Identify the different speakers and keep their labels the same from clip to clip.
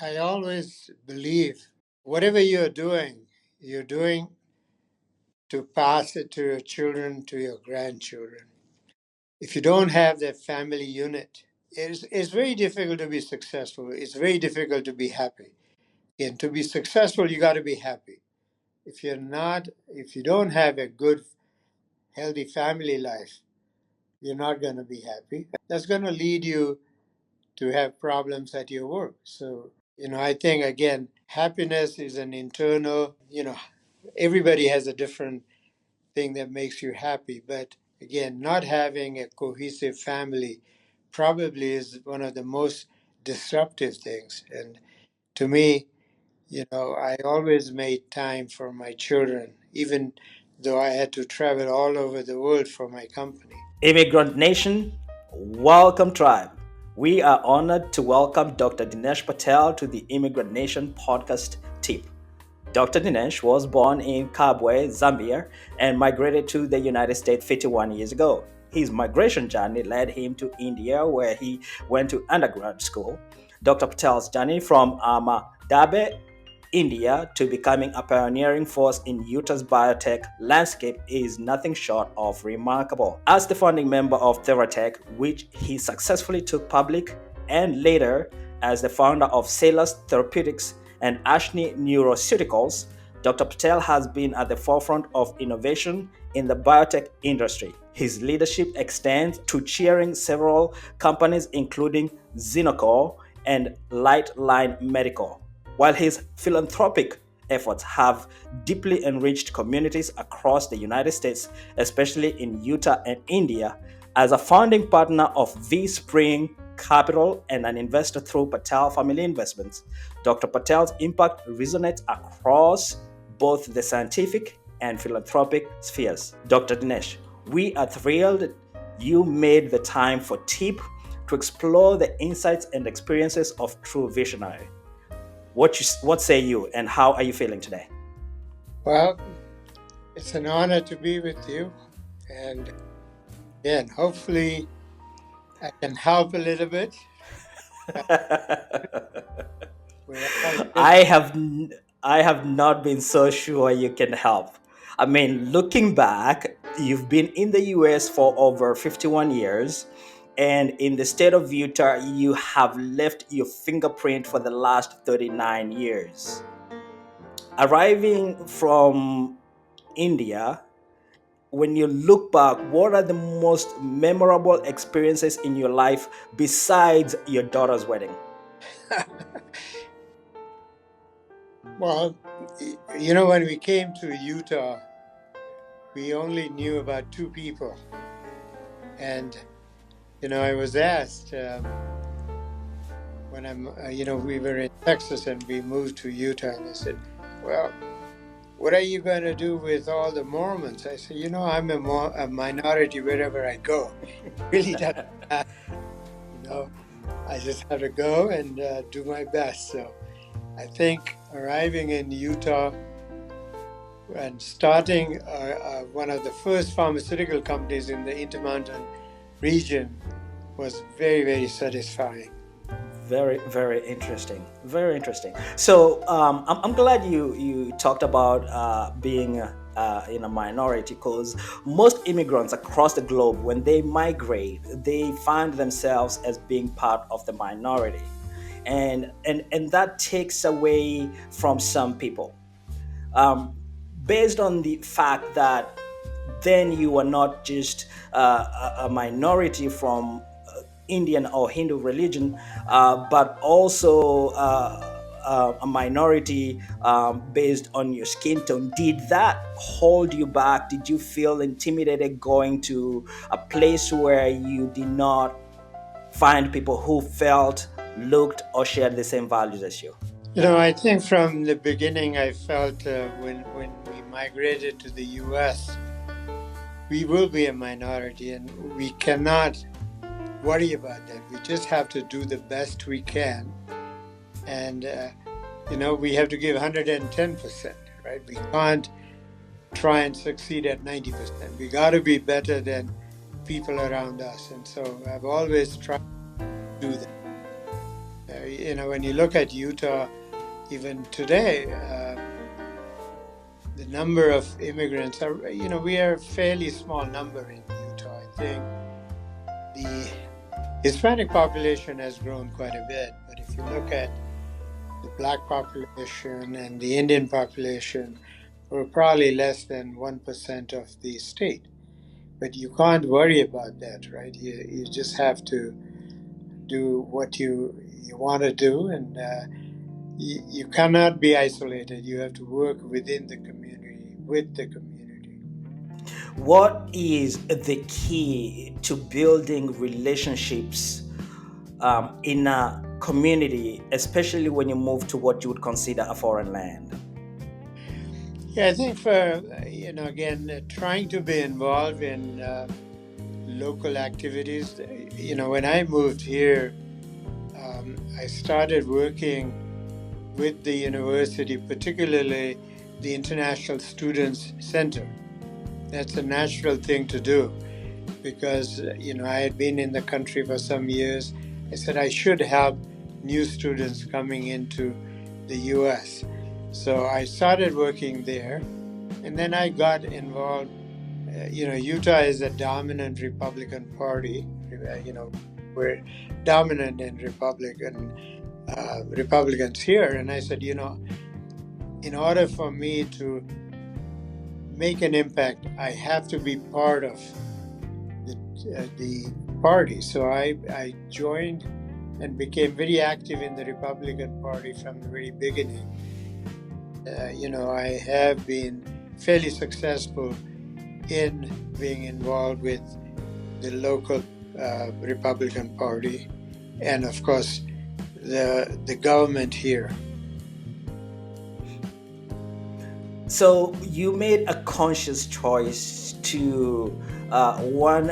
Speaker 1: I always believe whatever you're doing to pass it to your children, to your grandchildren. If you don't have that family unit, it's very difficult to be successful. It's very difficult to be happy. And to be successful, you got to be happy. If you don't have a good, healthy family life, you're not going to be happy. That's going to lead you to have problems at your work. So, I think again, happiness is an internal, everybody has a different thing that makes you happy. But again, not having a cohesive family probably is one of the most disruptive things. And to me, I always made time for my children, even though I had to travel all over the world for my company.
Speaker 2: Immigrant Nation, welcome tribe. We are honored to welcome Dr. Dinesh Patel to the Immigrant Nation Podcast tip. Dr. Dinesh was born in Kabwe, Zambia, and migrated to the United States 51 years ago. His migration journey led him to India, where he went to undergrad school. Dr. Patel's journey from Ahmedabad, India, to becoming a pioneering force in Utah's biotech landscape is nothing short of remarkable. As the founding member of Theratech, which he successfully took public, and later as the founder of Salus Therapeutics and Ashni Neuroceuticals, Dr. Patel has been at the forefront of innovation in the biotech industry. His leadership extends to chairing several companies, including Xenocor and Lightline Medical, while his philanthropic efforts have deeply enriched communities across the United States, especially in Utah and India. As a founding partner of V Spring Capital and an investor through Patel Family Investments, Dr. Patel's impact resonates across both the scientific and philanthropic spheres. Dr. Dinesh, we are thrilled you made the time for TIP to explore the insights and experiences of true visionary. What say you, and how are you feeling today?
Speaker 1: Well, it's an honor to be with you. And again, hopefully I can help a little bit. We're all
Speaker 2: I have I have not been so sure you can help. I mean, looking back, you've been in the US for over 51 years, and in the state of Utah, you have left your fingerprint for the last 39 years. Arriving from India, when you look back, what are the most memorable experiences in your life besides your daughter's wedding?
Speaker 1: Well, when we came to Utah, we only knew about two people. And, I was asked when we were in Texas and we moved to Utah, and they said, well, what are you going to do with all the Mormons? I said, I'm a minority wherever I go. Really doesn't matter. I just have to go and do my best. So I think arriving in Utah and starting one of the first pharmaceutical companies in the Intermountain region was very, very satisfying.
Speaker 2: Very, very interesting. Very interesting. So I'm glad you talked about being in a minority, because most immigrants across the globe, when they migrate, they find themselves as being part of the minority, and that takes away from some people, um, based on the fact that then you are not just a minority from Indian or Hindu religion, but also a minority based on your skin tone. Did that hold you back? Did you feel intimidated going to a place where you did not find people who felt, looked, or shared the same values as you?
Speaker 1: I think from the beginning, I felt when we migrated to the U.S., we will be a minority, and we cannot worry about that. We just have to do the best we can, and we have to give 110%, right? We can't try and succeed at 90%. We got to be better than people around us, and so I've always tried to do that. when you look at Utah, even today, the number of immigrants are, we are a fairly small number in Utah. I think the Hispanic population has grown quite a bit, but if you look at the Black population and the Indian population, we're probably less than 1% of the state. But you can't worry about that, right? You just have to do what you want to do, and you cannot be isolated. You have to work within the community, with the community.
Speaker 2: What is the key to building relationships in a community, especially when you move to what you would consider a foreign land?
Speaker 1: Yeah, I think for, again, trying to be involved in local activities. When I moved here, I started working with the university, particularly the International Students Center. That's a natural thing to do because, I had been in the country for some years. I said I should help new students coming into the US. So I started working there, and then I got involved. Utah is a dominant Republican party. We're dominant in Republicans here. And I said, in order for me to make an impact, I have to be part of the party. So I joined and became very active in the Republican Party from the very beginning. I have been fairly successful in being involved with the local Republican Party and, of course, the government here.
Speaker 2: So you made a conscious choice to one,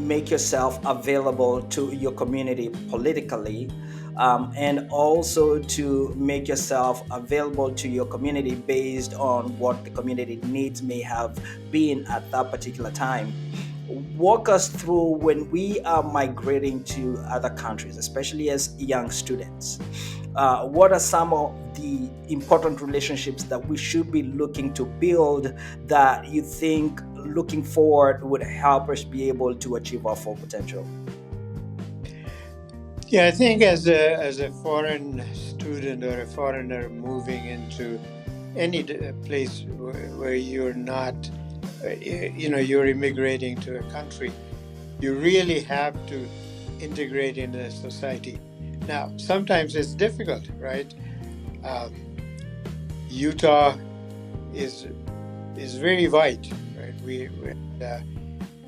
Speaker 2: make yourself available to your community politically, and also to make yourself available to your community based on what the community needs may have been at that particular time. Walk us through when we are migrating to other countries, especially as young students. What are some of the important relationships that we should be looking to build that you think looking forward would help us be able to achieve our full potential?
Speaker 1: Yeah, I think as a foreign student or a foreigner moving into any place where you're not, you're immigrating to a country, you really have to integrate into the society. Now, sometimes it's difficult, right? Utah is very white, right?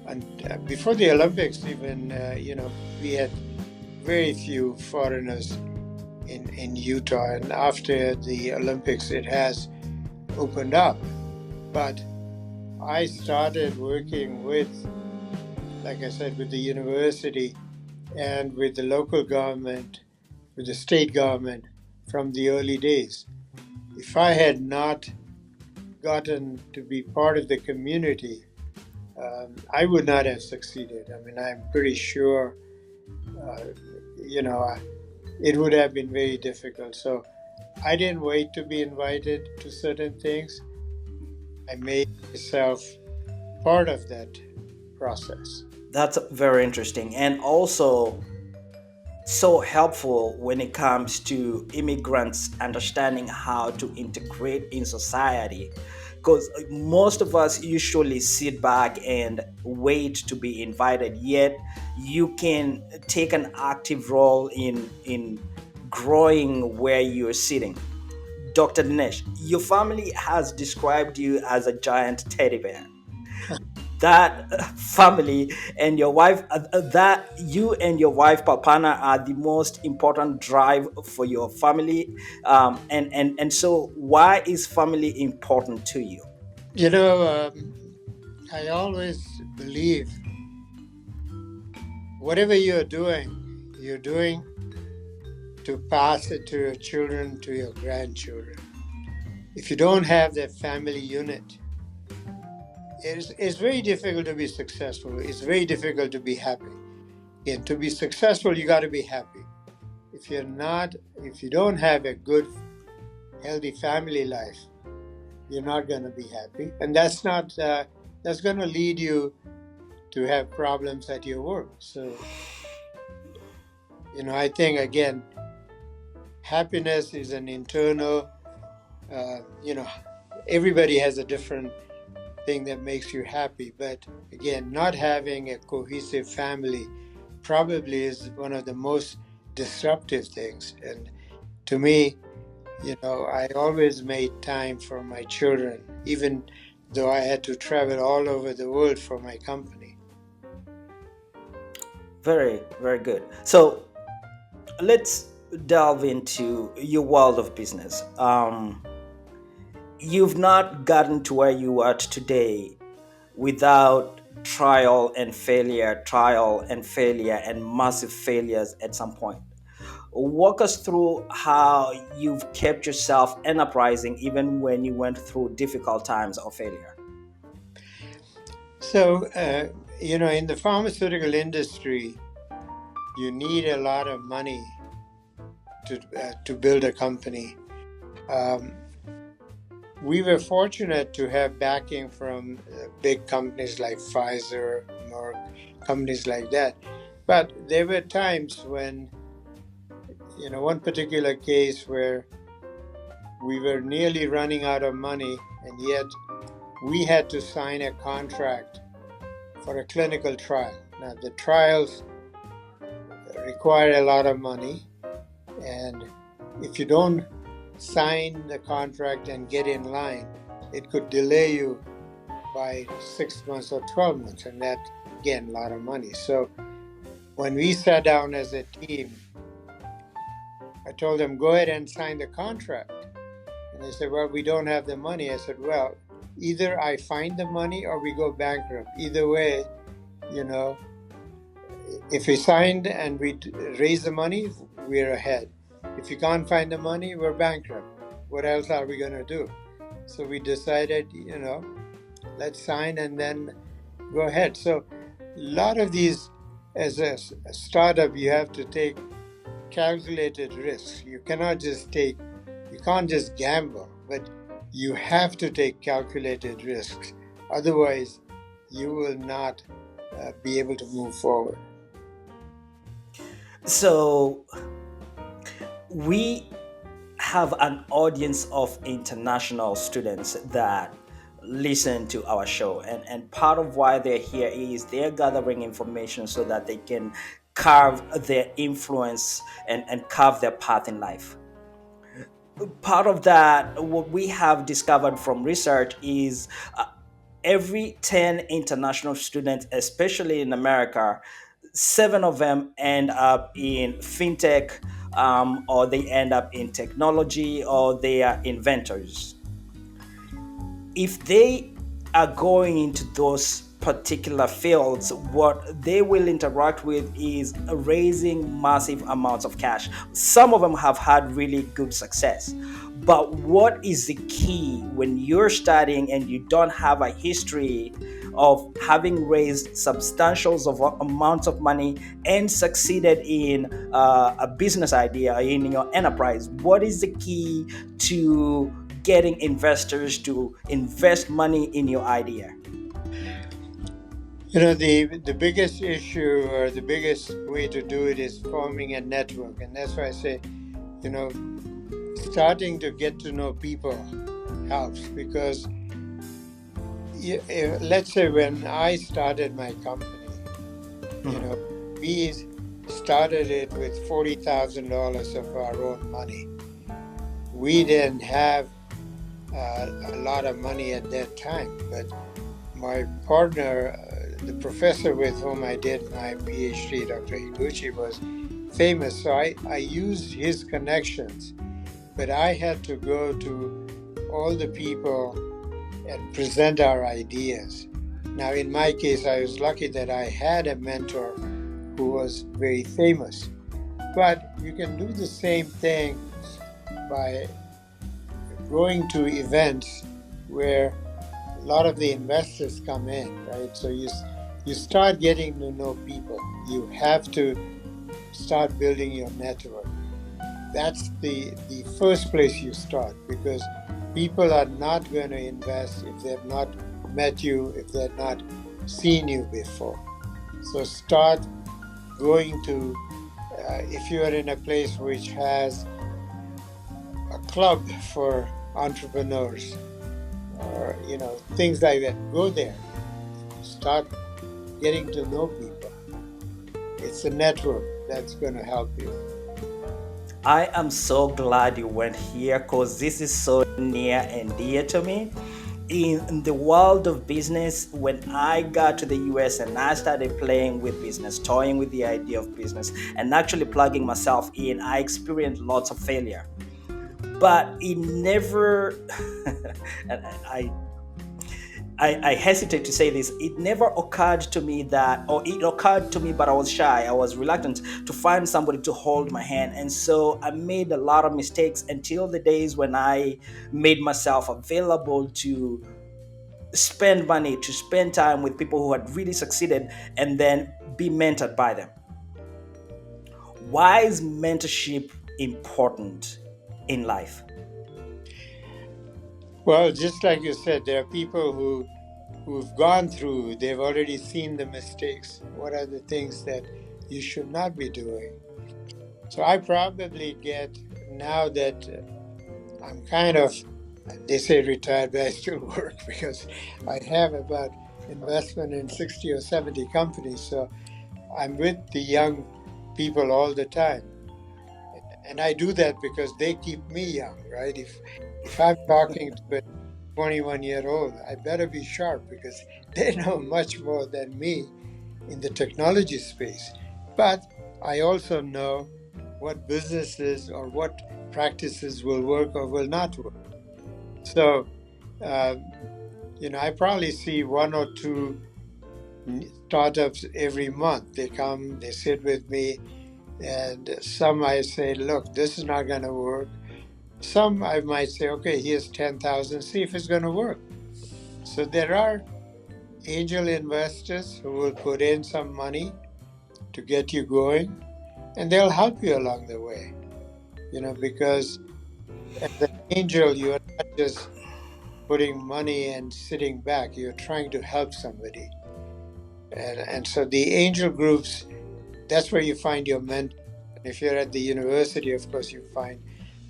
Speaker 1: And before the Olympics, even we had very few foreigners in Utah, and after the Olympics, it has opened up. But I started working with, like I said, with the university and with the local government, with the state government from the early days. If I had not gotten to be part of the community, I would not have succeeded. I mean, I'm pretty sure, it would have been very difficult. So I didn't wait to be invited to certain things. I made myself part of that process.
Speaker 2: That's very interesting, and also so helpful when it comes to immigrants understanding how to integrate in society, because most of us usually sit back and wait to be invited, yet you can take an active role in growing where you're sitting. Dr. Dinesh, your family has described you as a giant teddy bear. That family and your wife, that you and your wife Papana are the most important drive for your family, and so why is family important to you?
Speaker 1: I always believe whatever you're doing to pass it to your children, to your grandchildren. If you don't have that family unit, it's very difficult to be successful. It's very difficult to be happy. And to be successful, you got to be happy. if you don't have a good, healthy family life, you're not going to be happy, and that's going to lead you to have problems at your work. So, I think again, happiness is an internal. Everybody has a different thing that makes you happy, but again, not having a cohesive family probably is one of the most disruptive things. And to me, I always made time for my children, even though I had to travel all over the world for my company.
Speaker 2: Very, very good. So let's delve into your world of business. You've not gotten to where you are today without trial and failure, and massive failures at some point. Walk us through how you've kept yourself enterprising even when you went through difficult times of failure.
Speaker 1: So, in the pharmaceutical industry, you need a lot of money to build a company. We were fortunate to have backing from big companies like Pfizer, Merck, companies like that. But there were times when, one particular case where we were nearly running out of money, and yet we had to sign a contract for a clinical trial. Now, the trials require a lot of money, and if you don't sign the contract and get in line, it could delay you by 6 months or 12 months, and that, again, a lot of money. So when we sat down as a team, I told them, go ahead and sign the contract. And they said, well, we don't have the money. I said, well, either I find the money or we go bankrupt. Either way, if we signed and we raise the money, we're ahead. If you can't find the money, we're bankrupt. What else are we going to do? So we decided, let's sign and then go ahead. So a lot of these, as a startup, you have to take calculated risks. You can't just gamble, but you have to take calculated risks. Otherwise, you will not be able to move forward.
Speaker 2: So we have an audience of international students that listen to our show, and part of why they're here is they're gathering information so that they can carve their influence and carve their path in life. Part of that, what we have discovered from research is every 10 international students, especially in America, 7 of them end up in fintech, or they end up in technology, or they are inventors. If they are going into those particular fields, what they will interact with is raising massive amounts of cash. Some of them have had really good success. But what is the key when you're studying and you don't have a history of having raised substantial amounts of money and succeeded in a business idea in your enterprise? What is the key to getting investors to invest money in your idea?
Speaker 1: The biggest issue or the biggest way to do it is forming a network. And that's why I say, starting to get to know people helps, because let's say when I started my company, we started it with $40,000 of our own money. We didn't have a lot of money at that time, but my partner, the professor with whom I did my PhD, Dr. Higuchi, was famous. So I used his connections, but I had to go to all the people and present our ideas. Now, in my case, I was lucky that I had a mentor who was very famous. But you can do the same thing by going to events where a lot of the investors come in, right? So you start getting to know people. You have to start building your network. that's the first place you start, because people are not going to invest if they've not met you, if they've not seen you before. So start going to, if you are in a place which has a club for entrepreneurs or things like that, go there. Start getting to know people. It's a network that's going to help you.
Speaker 2: I am so glad you went here because this is so near and dear to me. In the world of business, when I got to the US and I started playing with business, toying with the idea of business, and actually plugging myself in, I experienced lots of failure. But it never, and I hesitate to say this, it never occurred to me that, or it occurred to me, but I was shy. I was reluctant to find somebody to hold my hand. And so I made a lot of mistakes until the days when I made myself available to spend money, to spend time with people who had really succeeded, and then be mentored by them. Why is mentorship important in life?
Speaker 1: Well, just like you said, there are people who've gone through, they've already seen the mistakes. What are the things that you should not be doing? So I probably get, now that I'm kind of, they say retired, but I still work because I have about investment in 60 or 70 companies. So I'm with the young people all the time. And I do that because they keep me young, right? If I'm talking to a 21-year-old, I better be sharp because they know much more than me in the technology space. But I also know what businesses or what practices will work or will not work. So, I probably see one or two startups every month. They come, they sit with me, and some I say, look, this is not going to work. Some I might say, okay, here's 10,000, see if it's going to work. So there are angel investors who will put in some money to get you going, and they'll help you along the way. Because as an angel, you're not just putting money and sitting back, you're trying to help somebody. And so the angel groups, that's where you find your mentor. If you're at the university, of course, you find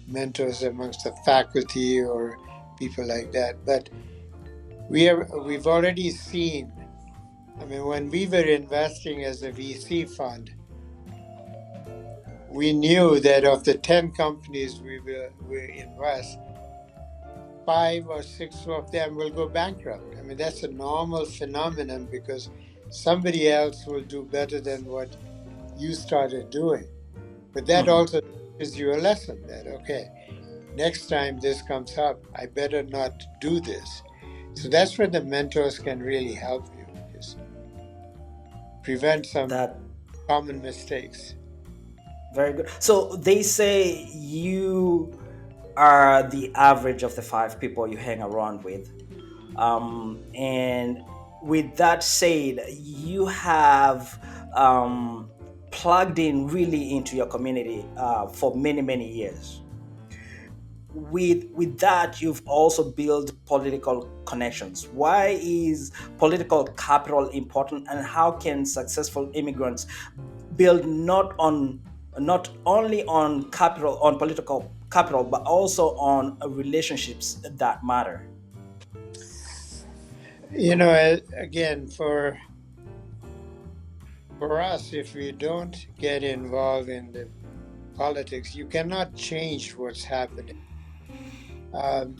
Speaker 1: mentors amongst the faculty or people like that. But we've already seen, I mean, when we were investing as a VC fund, we knew that of the 10 companies we invest, 5 or 6 of them will go bankrupt. I mean, that's a normal phenomenon because somebody else will do better than what you started doing. But that also teaches you a lesson that, okay, next time this comes up, I better not do this. So that's where the mentors can really help you, is prevent some
Speaker 2: That
Speaker 1: common mistakes.
Speaker 2: very good. So they say you are the average of the 5 people you hang around with. And with that said, you have plugged in really into your community for many, many years. With that, you've also built political connections. Why is political capital important, and how can successful immigrants build not only on capital, on political capital, but also on relationships that matter?
Speaker 1: Again, for us, if we don't get involved in the politics, you cannot change what's happening. Um,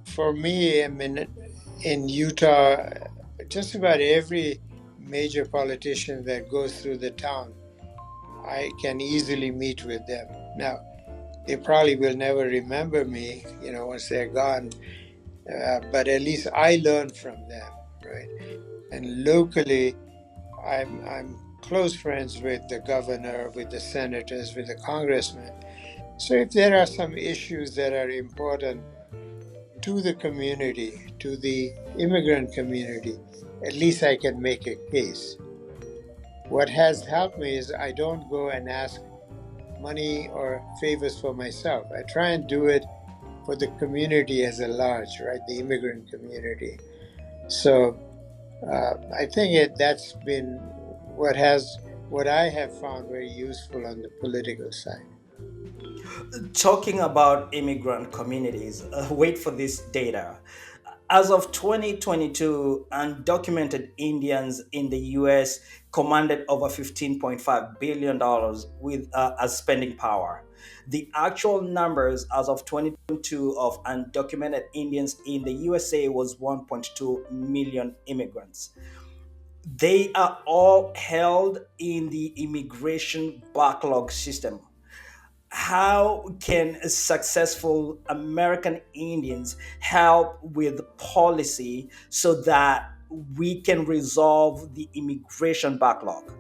Speaker 1: for me, I mean, in Utah, just about every major politician that goes through the town, I can easily meet with them. Now, they probably will never remember me, once they're gone, but at least I learn from them, right? And locally, I'm close friends with the governor, with the senators, with the congressmen. So if there are some issues that are important to the community, to the immigrant community, at least I can make a case. What has helped me is I don't go and ask money or favors for myself. I try and do it for the community as a large, right? The immigrant community. So I think that's been what I have found very useful on the political side.
Speaker 2: Talking about immigrant communities, wait for this data. As of 2022, undocumented Indians in the US commanded over $15.5 billion with as spending power. The actual numbers as of 2022 of undocumented Indians in the USA was 1.2 million immigrants. They are all held in the immigration backlog system. How can successful American Indians help with policy so that we can resolve the immigration backlog?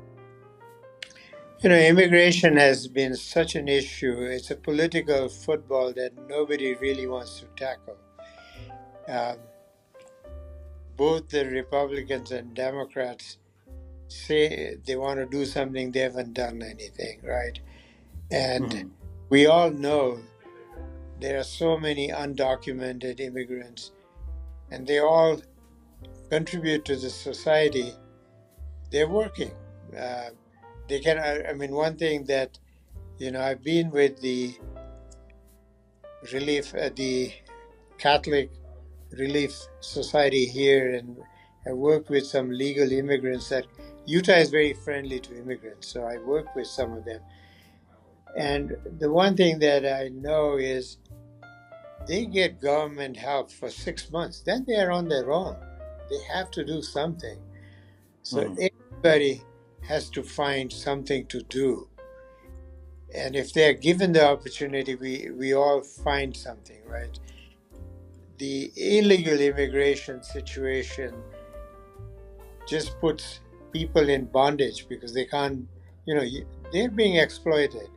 Speaker 1: Immigration has been such an issue. It's a political football that nobody really wants to tackle. Um, both the Republicans and Democrats say they want to do something, they haven't done anything, right? And
Speaker 2: Mhm.
Speaker 1: we all know there are so many undocumented immigrants, and they all contribute to the society. They're working. Uh, they can. I mean, one thing that I've been with the the Catholic Relief Society here, and I work with some legal immigrants. That Utah is very friendly to immigrants, so I work with some of them. And the one thing that I know is they get government help for 6 months. Then they are on their own. They have to do something. So
Speaker 2: Mhm.
Speaker 1: everybody has to find something to do. And if they're given the opportunity, we all find something, right? The illegal immigration situation just puts people in bondage because they can't, they're being exploited.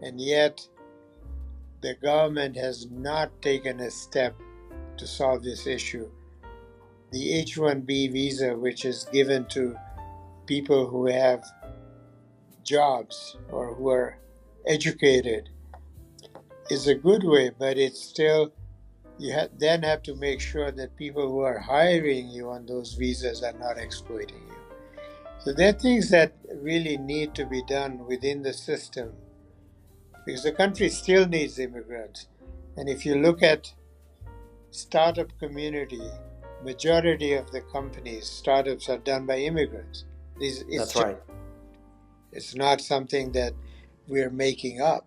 Speaker 1: And yet the government has not taken a step to solve this issue. The H-1B visa, which is given to people who have jobs or who are educated, is a good way, but it's still, then have to make sure that people who are hiring you on those visas are not exploiting you. So there are things that really need to be done within the system because the country still needs immigrants. And if you look at startup community, majority of the companies, startups are done by immigrants.
Speaker 2: That's right.
Speaker 1: It's not something that we're making up.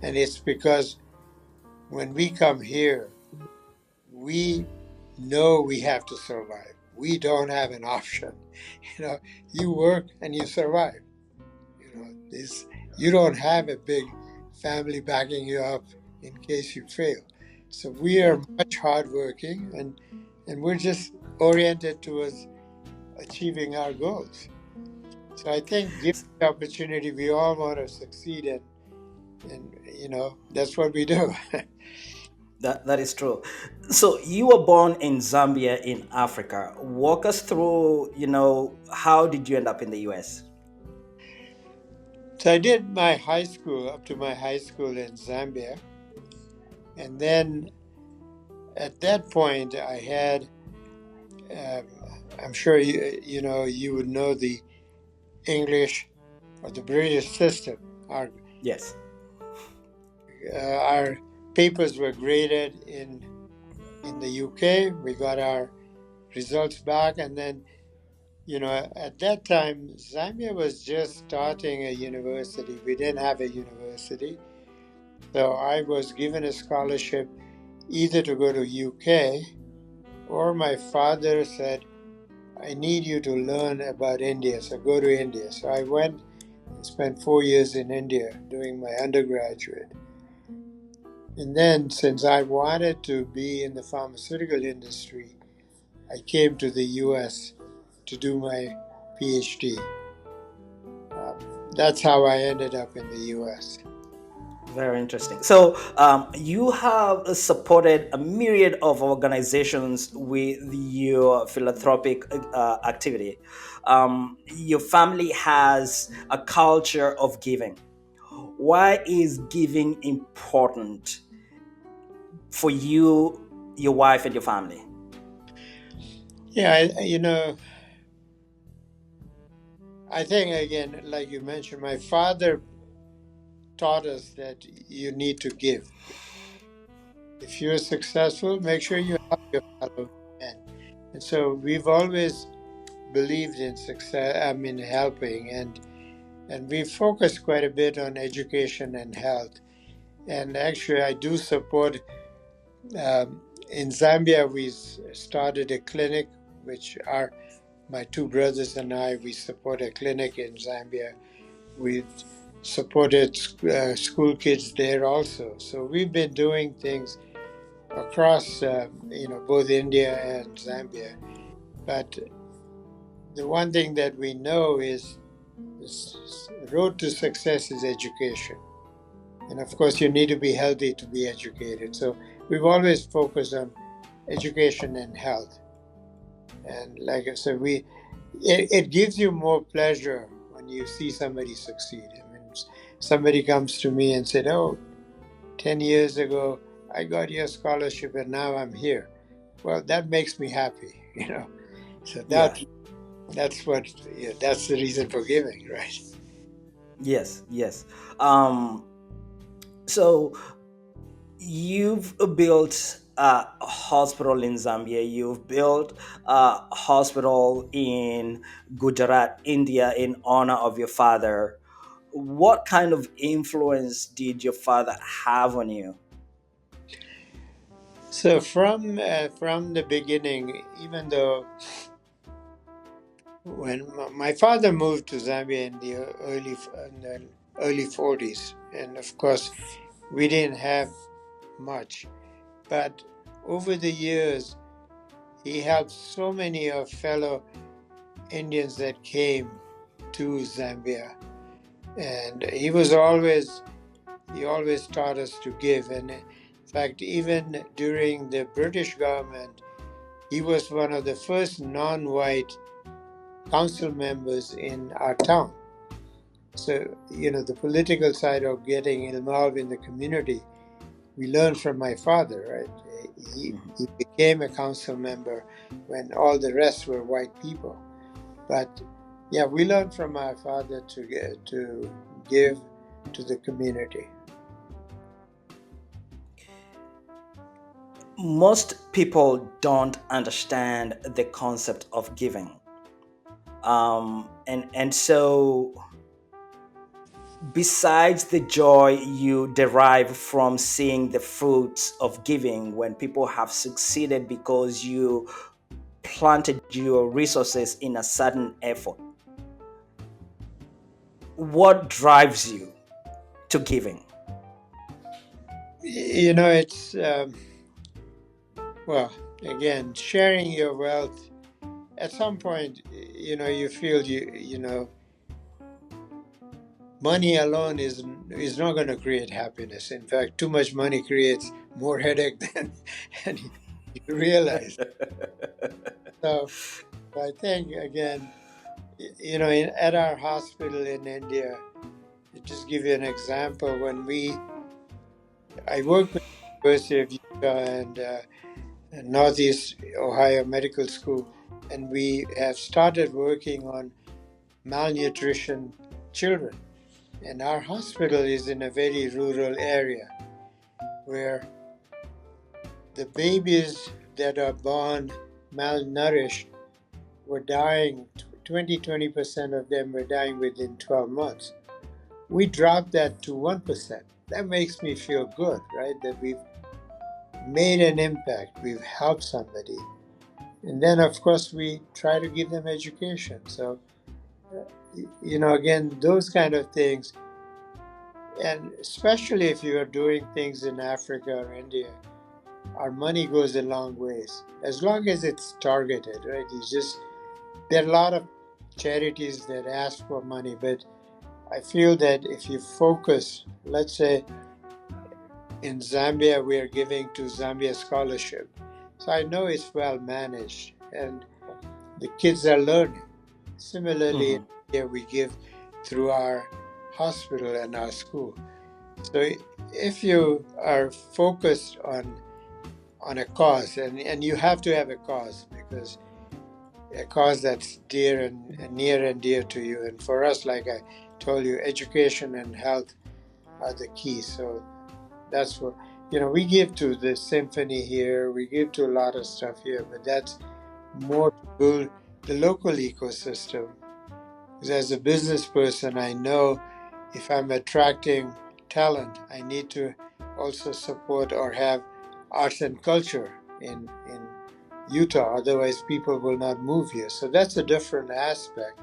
Speaker 1: And it's because when we come here, we know we have to survive. We don't have an option. You know, you work and you survive. You don't have a big family backing you up in case you fail. So we are much hardworking, and we're just oriented towards achieving our goals. So I think given the opportunity, we all want to succeed, and that's what we do.
Speaker 2: That is true. So you were born in Zambia in Africa. Walk us through, how did you end up in the US?
Speaker 1: So I did my high school up to my high school in Zambia, and then at that point I had, um, I'm sure you would know the English or the British system.
Speaker 2: Yes.
Speaker 1: Our papers were graded in the UK. We got our results back, and then at that time Zambia was just starting a university. We didn't have a university, so I was given a scholarship either to go to UK, or my father said, I need you to learn about India, so go to India. So I went and spent 4 years in India doing my undergraduate. And then, since I wanted to be in the pharmaceutical industry, I came to the US to do my PhD. Um, that's how I ended up in the US.
Speaker 2: Very interesting. So, you have supported a myriad of organizations with your philanthropic activity. Your family has a culture of giving. why is giving important for you, your wife, and your family?
Speaker 1: Yeah, I think again, like you mentioned, my father taught us that you need to give. If you're successful, make sure you help your fellow man. And so we've always believed in success. I mean, helping, and we focus quite a bit on education and health. And actually, I do support. In Zambia, we started a clinic, which are my two brothers and I. We support a clinic in Zambia. We supported school kids there also. So we've been doing things across, both India and Zambia. But the one thing that we know is this road to success is education. And of course, you need to be healthy to be educated. So we've always focused on education and health. And like I said, it gives you more pleasure when you see somebody succeed. I mean, somebody comes to me and said, "Oh, 10 years ago, I got your scholarship and now I'm here." Well, that makes me happy, you know. So
Speaker 2: Yeah.
Speaker 1: that's what that's the reason for giving, right?
Speaker 2: Yes. Yes. Um, so you've built a hospital in Zambia. You've built a hospital in Gujarat, India, in honor of your father. What kind of influence did your father have on you?
Speaker 1: So from the beginning, even though when my father moved to Zambia in the early 40s, and of course we didn't have much, but over the years he helped so many of fellow Indians that came to Zambia, and he always taught us to give. And in fact, even during the British government, he was one of the first non-white council members in our town. So, the political side of getting involved in the community, we learned from my father, right? He became a council member when all the rest were white people. But yeah, we learned from my father to give to the community.
Speaker 2: Most people don't understand the concept of giving. And so besides the joy you derive from seeing the fruits of giving when people have succeeded because you planted your resources in a certain effort, what drives you to giving?
Speaker 1: It's well, again, sharing your wealth. At some point, you feel money alone is not going to create happiness. In fact, too much money creates more headache than you realize. So I think again, at our hospital in India, to just give you an example, I work with the University of Utah and Northeast Ohio Medical School, and we have started working on malnutrition children. And our hospital is in a very rural area where the babies that are born malnourished were dying, 20% of them were dying within 12 months. We dropped that to 1%. That makes me feel good, right? That we've made an impact, we've helped somebody. And then, of course, we try to give them education. So, again, those kind of things. And especially if you are doing things in Africa or India, our money goes a long ways. As long as it's targeted, right? There are a lot of charities that ask for money, but I feel that if you focus, let's say in Zambia, we are giving to Zambia Scholarship. So I know it's well managed and the kids are learning. Similarly,
Speaker 2: Mhm.
Speaker 1: here we give through our hospital and our school. So if you are focused on a cause, and you have to have a cause, because a cause that's dear and near and dear to you. And for us, like I told you, education and health are the key. So that's what, we give to the symphony here, we give to a lot of stuff here, but that's more to build the local ecosystem. Because as a business person, I know if I'm attracting talent, I need to also support or have arts and culture in Utah. Otherwise, people will not move here. So that's a different aspect.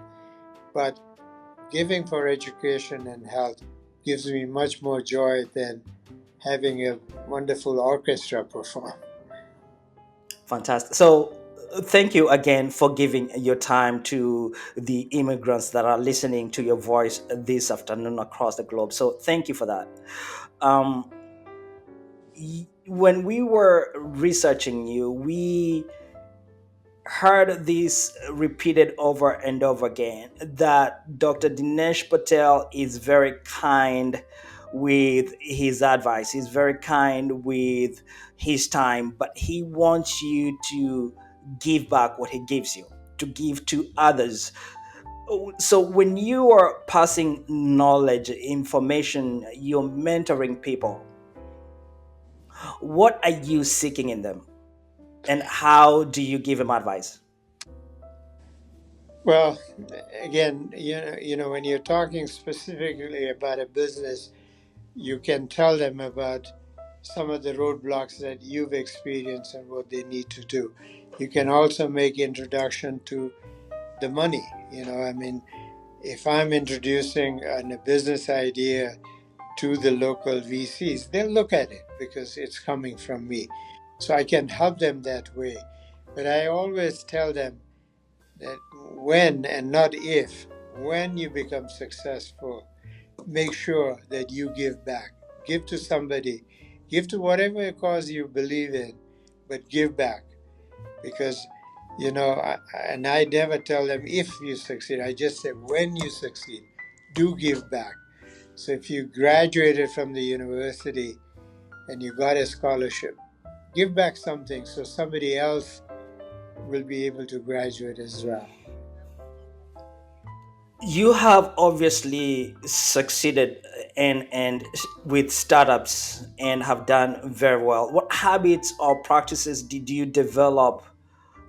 Speaker 1: But giving for education and health gives me much more joy than having a wonderful orchestra perform.
Speaker 2: Fantastic. So, thank you again for giving your time to the immigrants that are listening to your voice this afternoon across the globe. So, thank you for that. Um, when we were researching you, we heard this repeated over and over again that Dr. Dinesh Patel is very kind with his advice. He's very kind with his time, but he wants you to give back what he gives you, to give to others. So when you are passing knowledge, information, you're mentoring people, what are you seeking in them? And how do you give them advice?
Speaker 1: Well, again, when you're talking specifically about a business, you can tell them about some of the roadblocks that you've experienced and what they need to do. You can also make introduction to the money. I mean, if I'm introducing a business idea to the local VCs, they'll look at it because it's coming from me. So I can help them that way. But I always tell them that when and not if, when you become successful, make sure that you give back. Give to somebody, give to whatever cause you believe in, but give back. Because, and I never tell them if you succeed, I just say when you succeed, do give back. So if you graduated from the university and you got a scholarship, give back something so somebody else will be able to graduate as well.
Speaker 2: You have obviously succeeded and with startups and have done very well. What habits or practices did you develop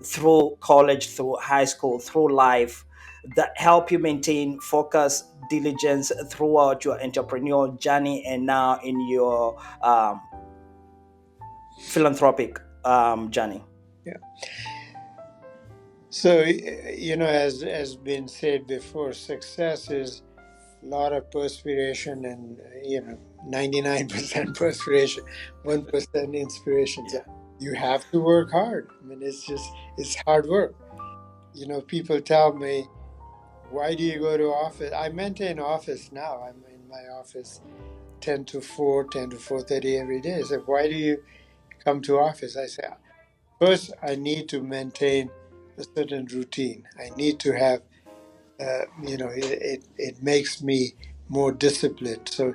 Speaker 2: through college, through high school, through life that help you maintain focus, diligence throughout your entrepreneurial journey and now in your philanthropic journey?
Speaker 1: Yeah. So, as been said before, success is a lot of perspiration and, 99% perspiration, 1% inspiration.
Speaker 2: Yeah.
Speaker 1: So you have to work hard. I mean, it's hard work. People tell me, why do you go to office? I maintain office now. I'm in my office 10 to 4, 10 to 4:30 every day. So why do you come to office? I say, first, I need to maintain a certain routine. I need to have, it makes me more disciplined. So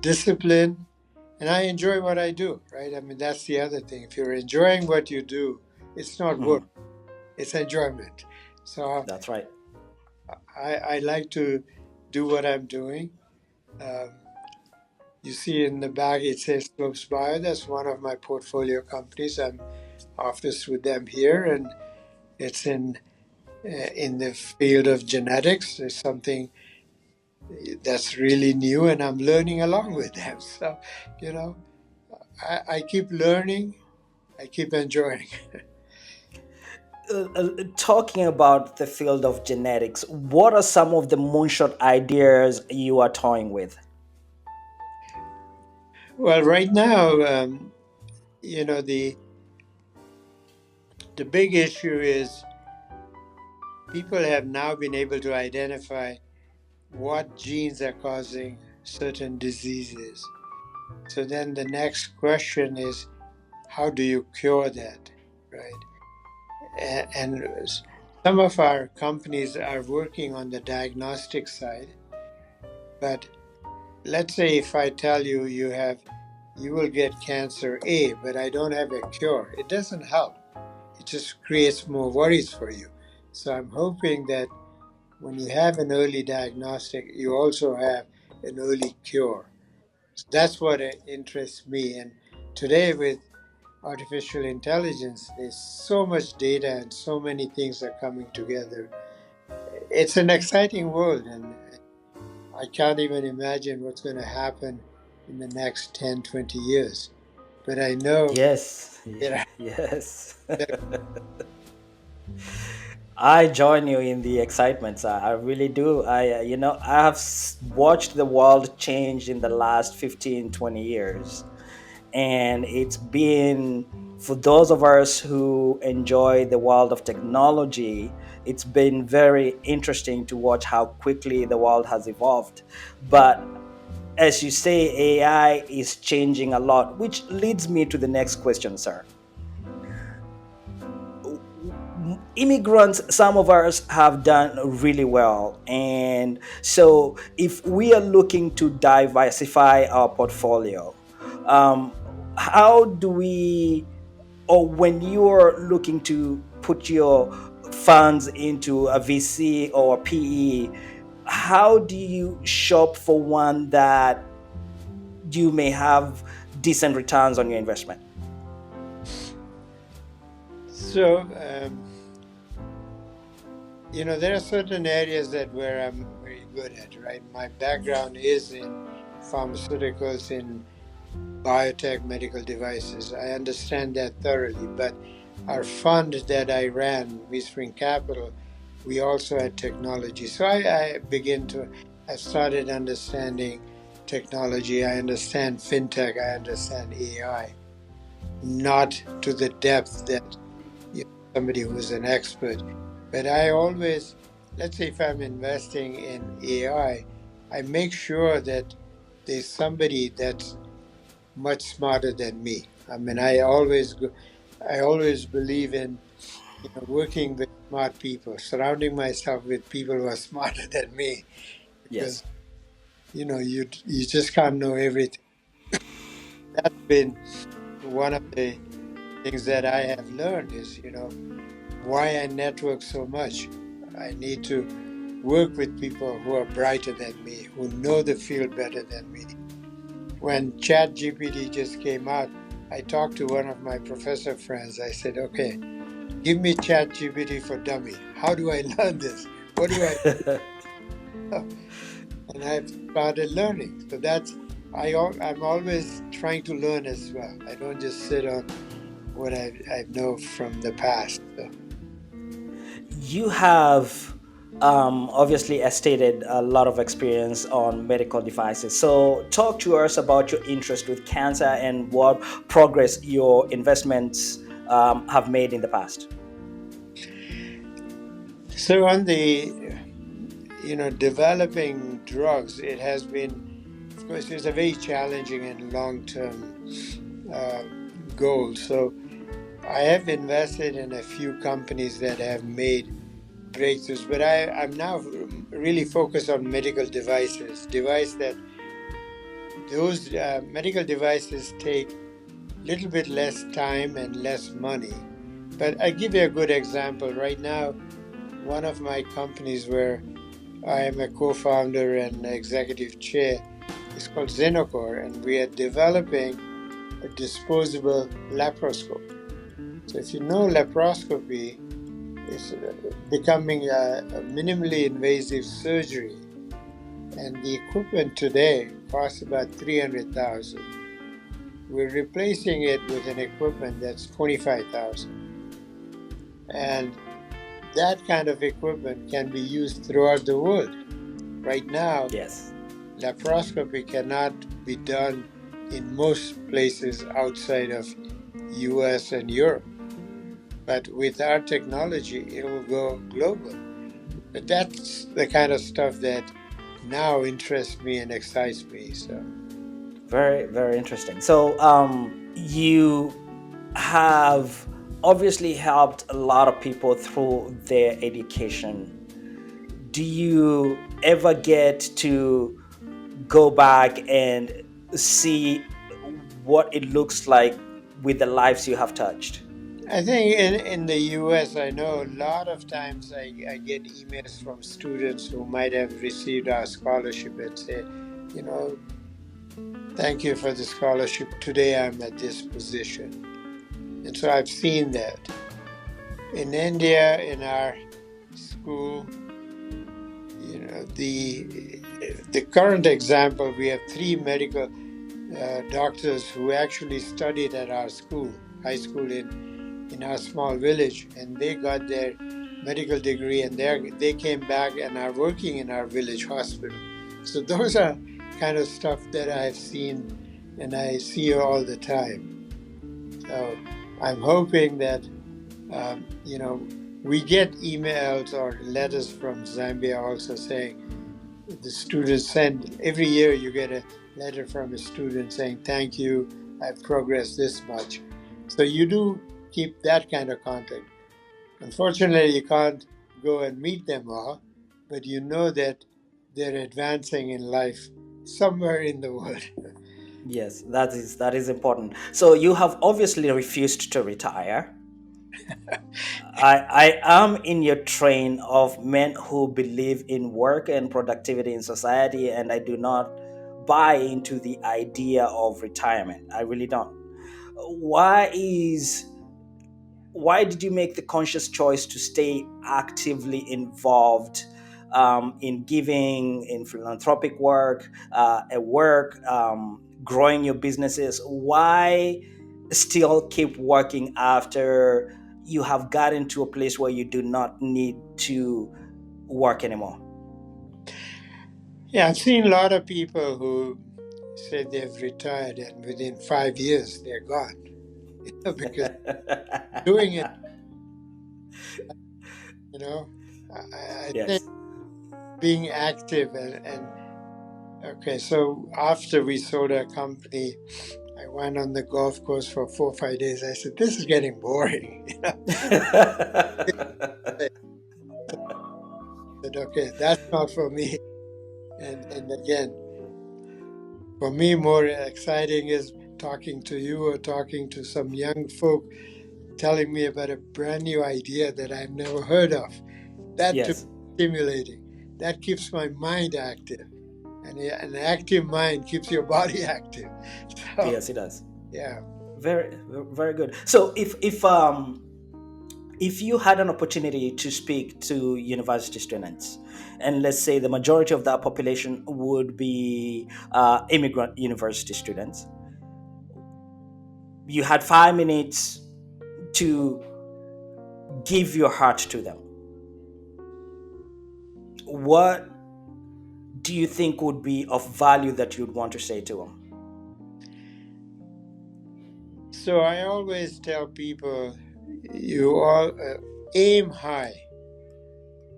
Speaker 1: discipline, and I enjoy what I do, right? I mean, that's the other thing. If you're enjoying what you do, it's not work,
Speaker 2: Mhm.
Speaker 1: it's enjoyment. So
Speaker 2: That's right.
Speaker 1: I like to do what I'm doing. Um, you see in the back, it says Slopes Bio. That's one of my portfolio companies. I'm office with them here, and it's in the field of genetics. It's something that's really new, and I'm learning along with them. So, you know, I keep learning, I keep enjoying.
Speaker 2: Talking about the field of genetics, what are some of the moonshot ideas you are toying with?
Speaker 1: Well, right now, you know, the big issue is people have now been able to identify what genes are causing certain diseases. So then the next question is, how do you cure that, right? And some of our companies are working on the diagnostic side, but let's say if I tell you you will get cancer A, but I don't have a cure, it doesn't help. It just creates more worries for you. So I'm hoping that when you have an early diagnostic, you also have an early cure. So that's what interests me. And today, with artificial intelligence, there's so much data and so many things are coming together. It's an exciting world, and I can't even imagine what's going to happen in the next 10, 20 years. But I know
Speaker 2: Yes,
Speaker 1: that,
Speaker 2: yes.
Speaker 1: that
Speaker 2: I join you in the excitement, sir. I really do. I have watched the world change in the last 15, 20 years. And it's been, for those of us who enjoy the world of technology, it's been very interesting to watch how quickly the world has evolved. But as you say, AI is changing a lot, which leads me to the next question, sir. Immigrants, some of us have done really well, and so if we are looking to diversify our portfolio, um, how do we, or when you're looking to put your funds into a VC or a PE, how do you shop for one that you may have decent returns on your investment?
Speaker 1: so there are certain areas that where I'm very good at, right? My background is in pharmaceuticals, in biotech, medical devices. I understand that thoroughly. But our fund that I ran, Spring Capital, we also had technology. So I started understanding technology. I understand fintech. I understand AI, not to the depth that somebody who's an expert. But I always, let's say if I'm investing in I make sure that there's somebody that's much smarter than me. I mean, I always believe in working with smart people, surrounding myself with people who are smarter than me,
Speaker 2: Yes.
Speaker 1: because you just can't know everything. That's been one of the things that I have learned is why I network so much. I need to work with people who are brighter than me, who know the field better than me. When ChatGPT just came out, I talked to one of my professor friends. I said, okay, give me ChatGPT for dummy. How do I learn this? What do I know? And I've started learning. So I'm always trying to learn as well. I don't just sit on what I know from the past. So,
Speaker 2: You have obviously stated a lot of experience on medical devices. So, talk to us about your interest with cancer and what progress your investments have made in the past.
Speaker 1: so on the developing drugs, it has been, of course, it's a very challenging and long-term uh, goal. So I have invested in a few companies that have made breakthroughs, but I'm now really focused on medical devices. Device that those medical devices take a little bit less time and less money. But I give you a good example. Right now, one of my companies where I am a co-founder and executive chair is called Xenocor, and we are developing a disposable laparoscope. So if you know laparoscopy, it's becoming a minimally invasive surgery, and the equipment today costs about 300,000. We're replacing it with an equipment that's 25,000, and that kind of equipment can be used throughout the world. Right now,
Speaker 2: Yes.
Speaker 1: laparoscopy cannot be done in most places outside of US and Europe. But with our technology, it will go global. But that's the kind of stuff that now interests me and excites me. So
Speaker 2: Very, very interesting. So, you have obviously helped a lot of people through their education. Do you ever get to go back and see what it looks like with the lives you have touched?
Speaker 1: I think in the US, I know a lot of times I get emails from students who might have received our scholarship and say, you know, thank you for the scholarship. Today I'm at this position. And so I've seen that. In India, in our school, the current example, we have three medical doctors who actually studied at our school, high school in our small village, and they got their medical degree, and they came back and are working in our village hospital. So those are kind of stuff that I've seen and I see all the time. So I'm hoping that we get emails or letters from Zambia also saying the students send every year. You get a letter from a student saying thank you, I've progressed this much. So you do keep that kind of contact. Unfortunately, you can't go and meet them all, but you know that they're advancing in life somewhere in the world.
Speaker 2: Yes, that is important. So you have obviously refused to retire. I am in your train of men who believe in work and productivity in society, and I do not buy into the idea of retirement. I really don't. Why is why did you make the conscious choice to stay actively involved in giving, in philanthropic work, at work, growing your businesses? Why still keep working after you have gotten to a place where you do not need to work anymore?
Speaker 1: Yeah, I've seen a lot of people who say they've retired and within 5 years they're gone, because doing it, you know, I think
Speaker 2: Yes.
Speaker 1: being active and okay, so after we sold our company, I went on the golf course for 4 or 5 days. I said, "This is getting boring." I said, "Okay, that's not for me." And again, for me, more exciting is talking to you or talking to some young folk telling me about a brand new idea that I've never heard of. That too
Speaker 2: Yes.
Speaker 1: stimulating. That keeps my mind active, and an active mind keeps your body active. So
Speaker 2: Yes, it does.
Speaker 1: yeah.
Speaker 2: Very, very good. So if you had an opportunity to speak to university students, and let's say the majority of that population would be immigrant university students, you had 5 minutes to give your heart to them, what do you think would be of value that you'd want to say to them?
Speaker 1: So I always tell people, you all aim high.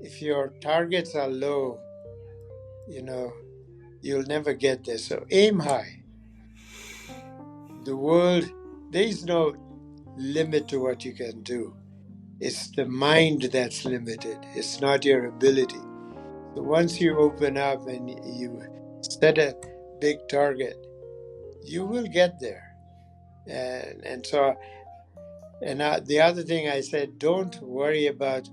Speaker 1: If your targets are low, you know you'll never get there. So aim high. The world, there is no limit to what you can do. It's the mind that's limited. It's not your ability. So once you open up and you set a big target, you will get there. And so, the other thing I said, don't worry about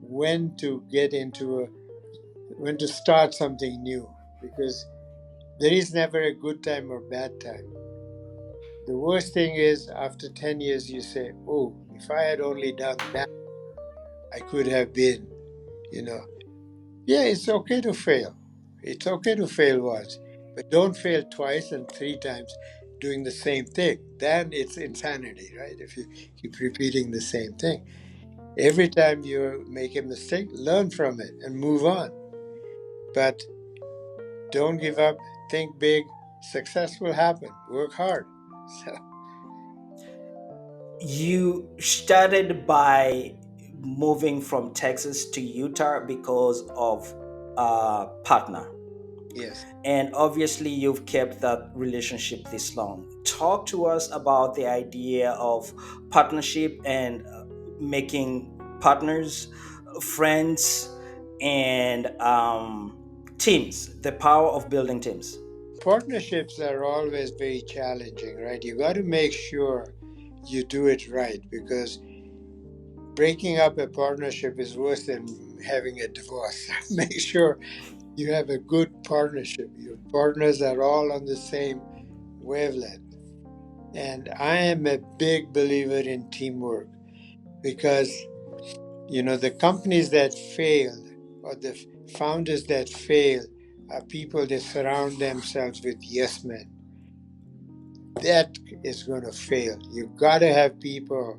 Speaker 1: when to get into when to start something new, because there is never a good time or bad time. The worst thing is after 10 years you say, oh, if I had only done that, I could have been, you know. Yeah, it's okay to fail. It's okay to fail once, but don't fail twice and three times doing the same thing. Then it's insanity, right? If you keep repeating the same thing. Every time you make a mistake, learn from it and move on. But don't give up, think big, success will happen. Work hard. So
Speaker 2: You started by moving from Texas to Utah because of a partner,
Speaker 1: yes.
Speaker 2: and obviously you've kept that relationship this long. Talk to us about the idea of partnership and making partners, friends, and teams, the power of building teams.
Speaker 1: partnerships are always very challenging, right? You got to make sure you do it right, because breaking up a partnership is worse than having a divorce. Make sure you have a good partnership. Your partners are all on the same wavelength. And I am a big believer in teamwork, because, the companies that fail, or the founders that fail, are people that surround themselves with yes men. That is going to fail. You got to have people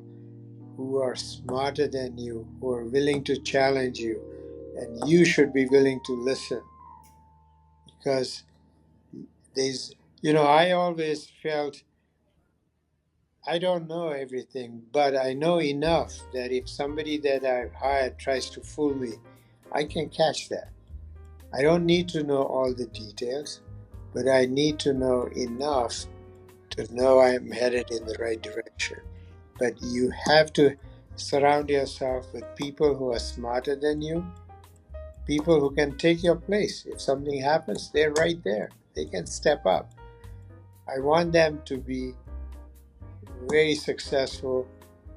Speaker 1: who are smarter than you, who are willing to challenge you, and you should be willing to listen. Because I always felt I don't know everything, but I know enough that if somebody that I've hired tries to fool me, I can catch that. I don't need to know all the details, but I need to know enough to know I'm headed in the right direction. But you have to surround yourself with people who are smarter than you, people who can take your place. If something happens, they're right there. They can step up. I want them to be very successful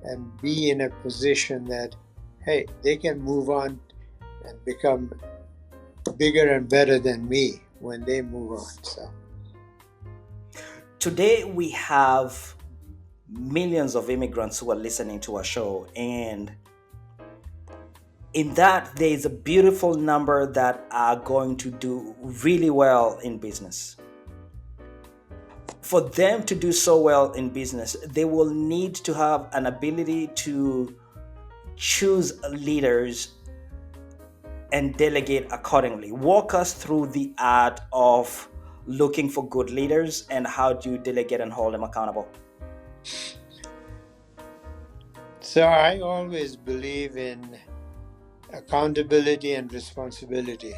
Speaker 1: and be in a position that, hey, they can move on and become bigger and better than me when they move on. So
Speaker 2: Today, we have millions of immigrants who are listening to our show, and in that, there is a beautiful number that are going to do really well in business. For them to do so well in business, they will need to have an ability to choose leaders and delegate accordingly. Walk us through the art of looking for good leaders, and how do you delegate and hold them accountable?
Speaker 1: I always believe in accountability and responsibility.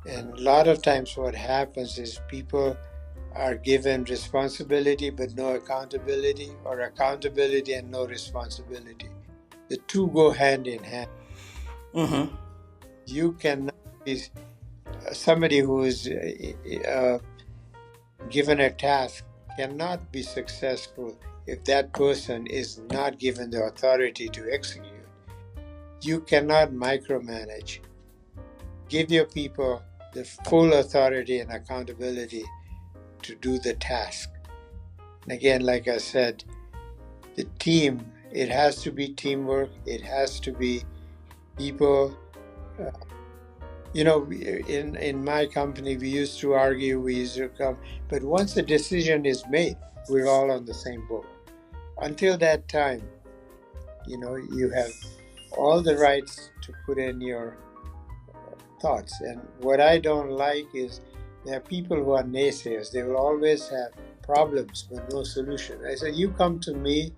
Speaker 1: And a lot of times what happens is people are given responsibility but no accountability, or accountability and no responsibility. The two go hand in hand.
Speaker 2: Mm-hmm.
Speaker 1: You cannot be somebody who is given a task cannot be successful if that person is not given the authority to execute. You cannot micromanage. Give your people the full authority and accountability to do the task. And again, like I said, the team, it has to be teamwork. It has to be people. In my company, we used to argue, we used to come, but once a decision is made, we're all on the same boat. Until that time, you have all the rights to put in your thoughts. And what I don't like is there are people who are naysayers. They will always have problems but no solution. I said, you come to me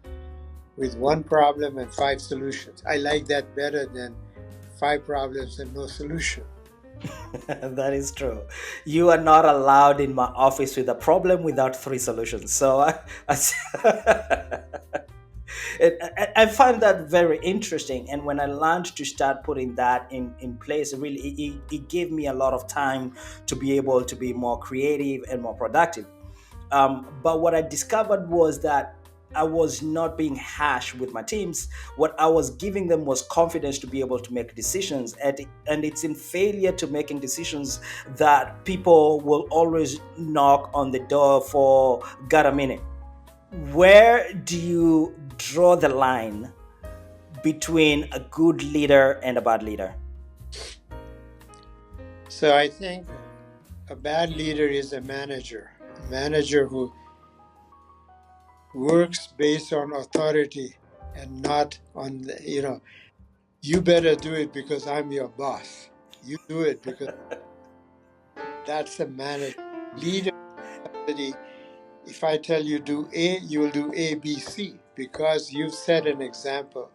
Speaker 1: with one problem and 5 solutions. I like that better than 5 problems and no solution.
Speaker 2: That is true. You are not allowed in my office with a problem without 3 solutions. So I find that very interesting. And when I learned to start putting that in place, it gave me a lot of time to be able to be more creative and more productive. But what I discovered was that I was not being harsh with my teams. What I was giving them was confidence to be able to make decisions. And it's in failure to making decisions that people will always knock on the door for, got a minute. Where do you draw the line between a good leader and a bad leader?
Speaker 1: So I think a bad leader is a manager who works based on authority and not on you better do it because I'm your boss. You do it because that's a manager. Leader, somebody, if I tell you do A, you will do A, B, C, because you've set an example.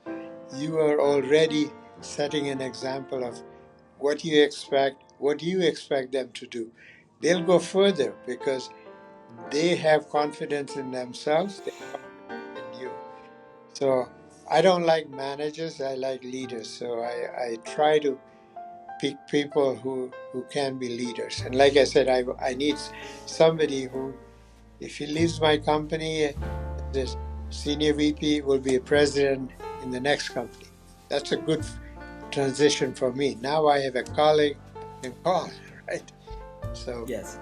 Speaker 1: You are already setting an example of what do you expect them to do. They'll go further because they have confidence in themselves, they have confidence in you. So I don't like managers, I like leaders. So I try to people who can be leaders. And like I said, I need somebody who, if he leaves my company, this senior VP will be a president in the next company. That's a good transition for me. Now I have a colleague I can call, right? So
Speaker 2: Yes.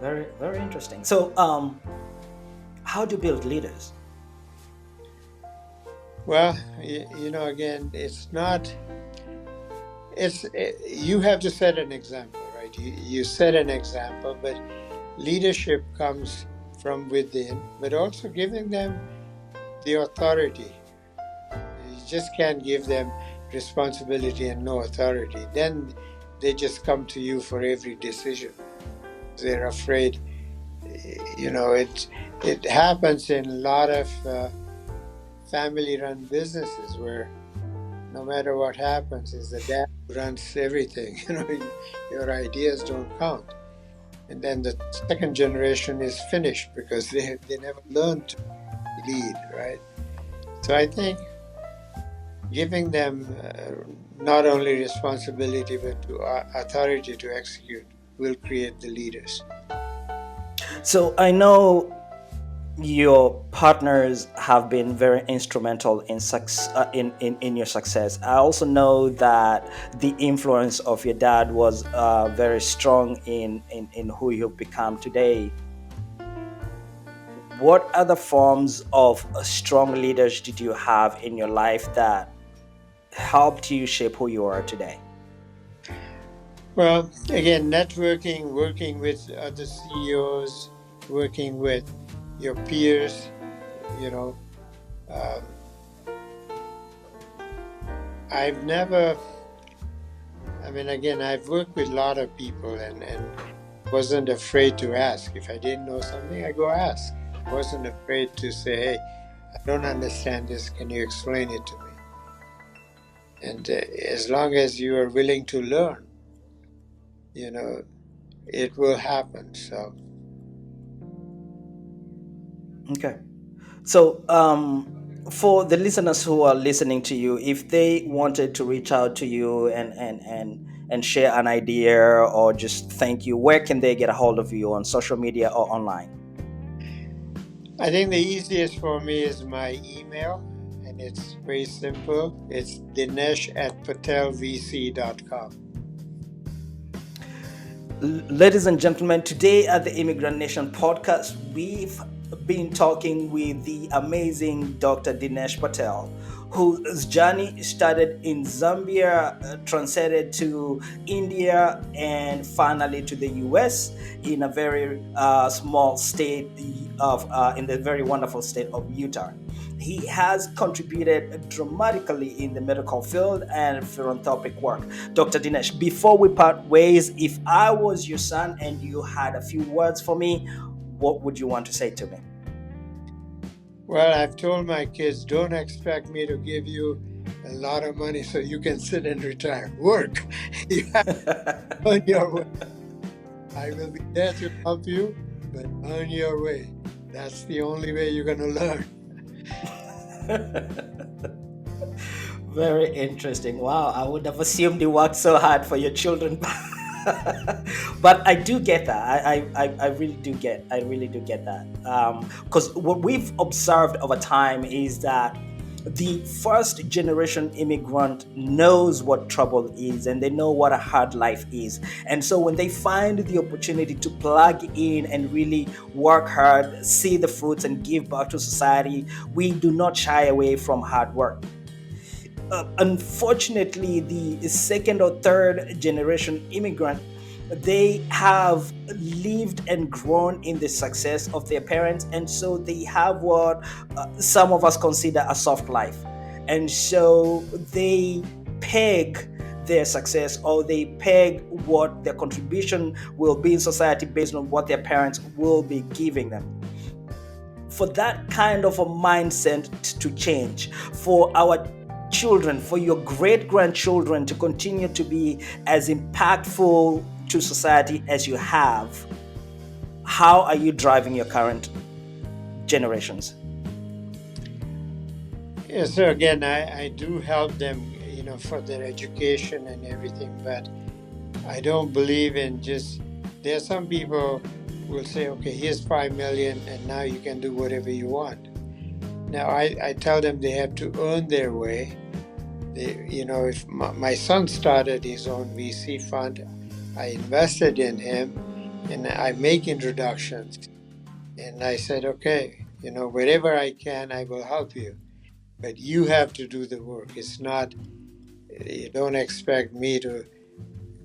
Speaker 2: Very, very interesting. So, how do you build leaders?
Speaker 1: well, again, you have to set an example, right? You set an example, but leadership comes from within, but also giving them the authority. You just can't give them responsibility and no authority. Then they just come to you for every decision. They're afraid. It happens in a lot of family-run businesses where no matter what happens, is the dad who runs everything. Your ideas don't count. And then the second generation is finished because they never learned to lead, right? So I think giving them not only responsibility but authority to execute will create the leaders.
Speaker 2: So I know your partners have been very instrumental in your success. I also know that the influence of your dad was very strong in who you've become today. What other forms of strong leaders did you have in your life that helped you shape who you are today?
Speaker 1: Well, again, networking, working with other CEOs, working with your peers, I've never, I've worked with a lot of people and wasn't afraid to ask. If I didn't know something, I go ask. I wasn't afraid to say, hey, I don't understand this. Can you explain it to me? And as long as you are willing to learn, it will happen. So.
Speaker 2: Okay. So, for the listeners who are listening to you, if they wanted to reach out to you and share an idea or just thank you, where can they get a hold of you, on social media or online?
Speaker 1: I think the easiest for me is my email, and it's very simple. It's dinesh@patelvc.com.
Speaker 2: Ladies and gentlemen, today at the Immigrant Nation Podcast, we've been talking with the amazing Dr. Dinesh Patel, whose journey started in Zambia, transcended to India, and finally to the US in a very small state in the very wonderful state of Utah. He has contributed dramatically in the medical field and philanthropic work. Dr. Dinesh, before we part ways, if I was your son and you had a few words for me, what would you want to say to me?
Speaker 1: Well, I've told my kids, don't expect me to give you a lot of money so you can sit and retire. Work. You have to earn your way. I will be there to help you, but earn your way. That's the only way you're going to learn.
Speaker 2: Very interesting. Wow, I would have assumed you worked so hard for your children. But I do get that. I really do get that. Because what we've observed over time is that the first generation immigrant knows what trouble is and they know what a hard life is. And so when they find the opportunity to plug in and really work hard, see the fruits and give back to society, we do not shy away from hard work. Unfortunately, the second or third generation immigrant, they have lived and grown in the success of their parents, and so they have what some of us consider a soft life, and so they peg their success, or they peg what their contribution will be in society based on what their parents will be giving them. For that kind of a mindset to change, for our children, for your great grandchildren to continue to be as impactful to society as you have, how are you driving your current generations?
Speaker 1: Yeah, so again, I do help them, for their education and everything. But I don't believe in just. There are some people who will say, okay, here's 5 million, and now you can do whatever you want. Now I tell them they have to earn their way. If my son started his own VC fund, I invested in him, and I make introductions. And I said, okay, wherever I can, I will help you. But you have to do the work. It's not, you don't expect me to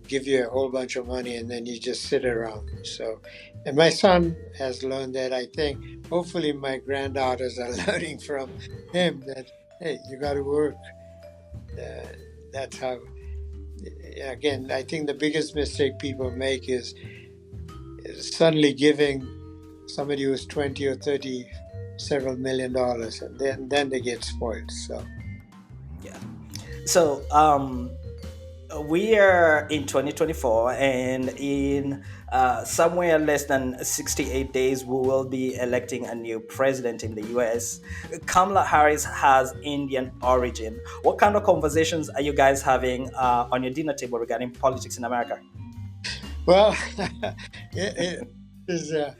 Speaker 1: give you a whole bunch of money and then you just sit around. So, and my son has learned that. I think hopefully my granddaughters are learning from him that, hey, you got to work. Uh, that's how, again, I think the biggest mistake people make is suddenly giving somebody who's 20 or 30 several $1 million, and then they get spoiled. So
Speaker 2: Yeah. So we are in 2024, and in somewhere less than 68 days, we will be electing a new president in the US. Kamala Harris has Indian origin. What kind of conversations are you guys having on your dinner table regarding politics in America?
Speaker 1: well, it is a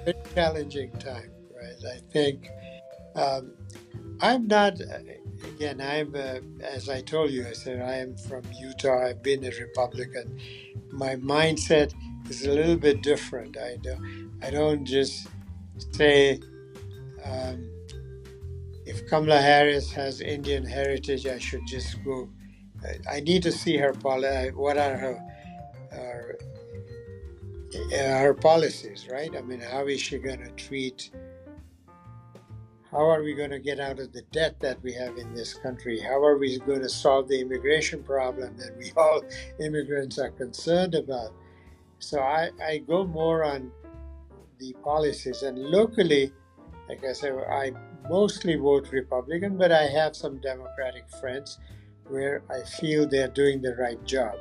Speaker 1: very challenging time, right? I think um, I'm not. Again, as I told you, I said I am from Utah. I've been a Republican. My mindset is a little bit different. I don't just say um, if Kamala Harris has Indian heritage, I should just go. I need to see what are her policies, right? I mean, how is she going to treat? How are we going to get out of the debt that we have in this country? How are we going to solve the immigration problem that we all immigrants are concerned about? So I go more on the policies. And locally, like I said, I mostly vote Republican, but I have some Democratic friends where I feel they're doing the right job.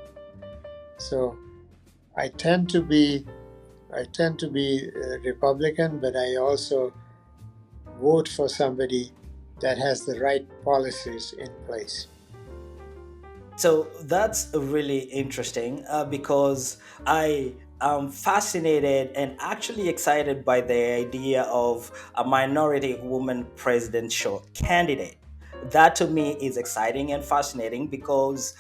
Speaker 1: So I tend to be Republican, but I also vote for somebody that has the right policies in place.
Speaker 2: So that's really interesting because I am fascinated and actually excited by the idea of a minority woman presidential candidate. That to me is exciting and fascinating because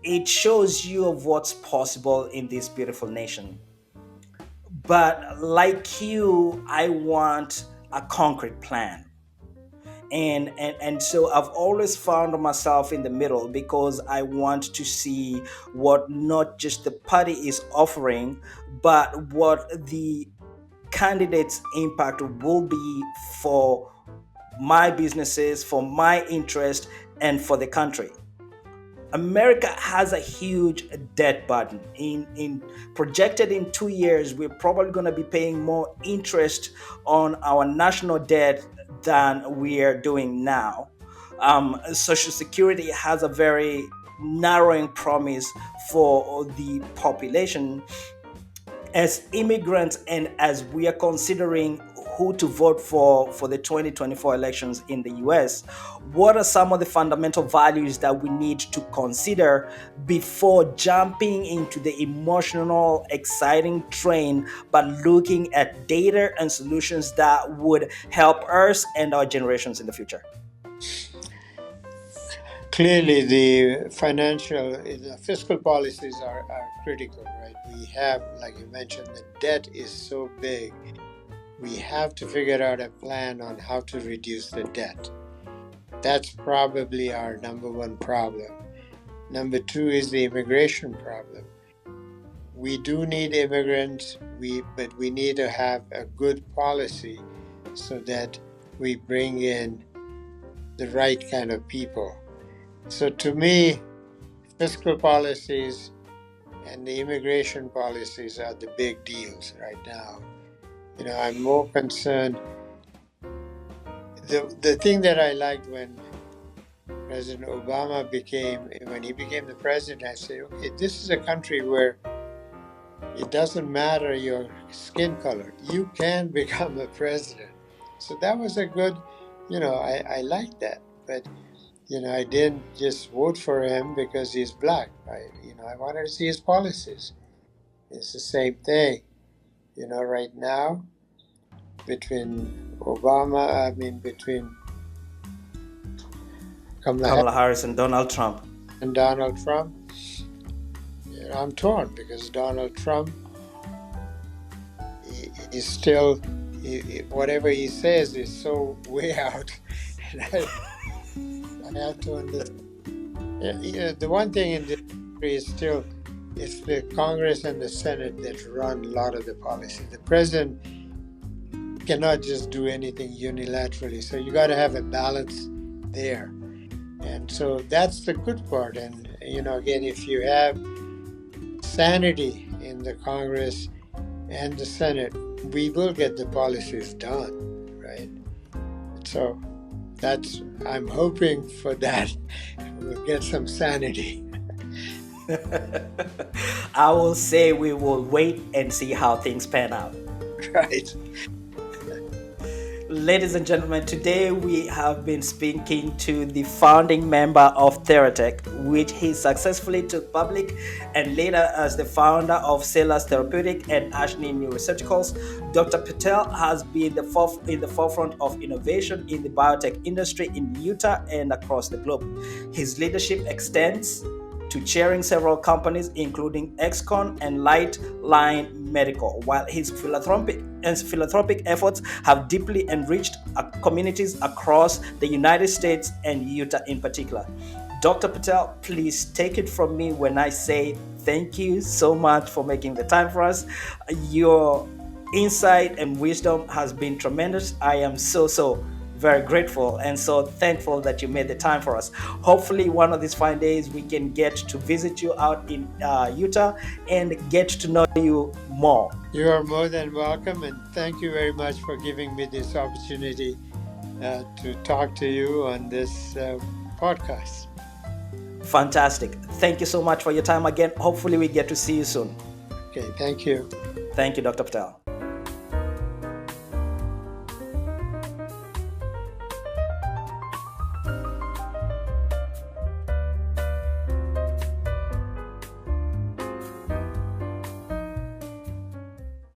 Speaker 2: it shows you of what's possible in this beautiful nation. But like you, I want a concrete plan. And so I've always found myself in the middle because I want to see what not just the party is offering, but what the candidate's impact will be for my businesses, for my interest, and for the country. America has a huge debt burden. In projected in 2 years, we're probably going to be paying more interest on our national debt than we are doing now. Social Security has a very narrowing promise for the population. As immigrants and as we are considering who to vote for the 2024 elections in the US, what are some of the fundamental values that we need to consider before jumping into the emotional, exciting train, but looking at data and solutions that would help us and our generations in the future?
Speaker 1: Clearly, the fiscal policies are critical, right? We have, like you mentioned, the debt is so big. We have to figure out a plan on how to reduce the debt. That's probably our number one problem. Number two is the immigration problem. We do need immigrants, but we need to have a good policy so that we bring in the right kind of people. So to me, fiscal policies and the immigration policies are the big deals right now. I'm more concerned. The thing that I liked when President Obama when he became the president, I said, okay, this is a country where it doesn't matter your skin color. You can become a president. So that was a good, I like that. But I didn't just vote for him because he's black. I wanted to see his policies. It's the same thing. Right now between between Kamala Harris
Speaker 2: Kamala Harris and Donald Trump.
Speaker 1: and Donald Trump, I'm torn because Donald Trump, he's still, whatever he says is so way out. And I have to understand. The one thing in this country is still, it's the Congress and the Senate that run a lot of the policy. The president cannot just do anything unilaterally. So you got to have a balance there. And so that's the good part. And, again, if you have sanity in the Congress and the Senate, we will get the policies done, right? So I'm hoping for that. We'll get some sanity.
Speaker 2: I will say we will wait and see how things pan out.
Speaker 1: Right.
Speaker 2: Ladies and gentlemen, today we have been speaking to the founding member of Theratech, which he successfully took public, and later as the founder of Cellular Therapeutic and Ashney Neurocepticals. Dr. Patel has been in the forefront of innovation in the biotech industry in Utah and across the globe. His leadership extends to chairing several companies, including Xcon and Lightline Medical, while his philanthropic efforts have deeply enriched communities across the United States and Utah in particular. Dr. Patel, please take it from me when I say thank you so much for making the time for us. Your insight and wisdom has been tremendous. I am so very grateful and so thankful that you made the time for us. Hopefully one of these fine days we can get to visit you out in Utah and get to know you more.
Speaker 1: You are more than welcome, and thank you very much for giving me this opportunity to talk to you on this podcast.
Speaker 2: Fantastic. Thank you so much for your time again. Hopefully we get to see you soon.
Speaker 1: Okay, thank you.
Speaker 2: Thank you, Dr. Patel.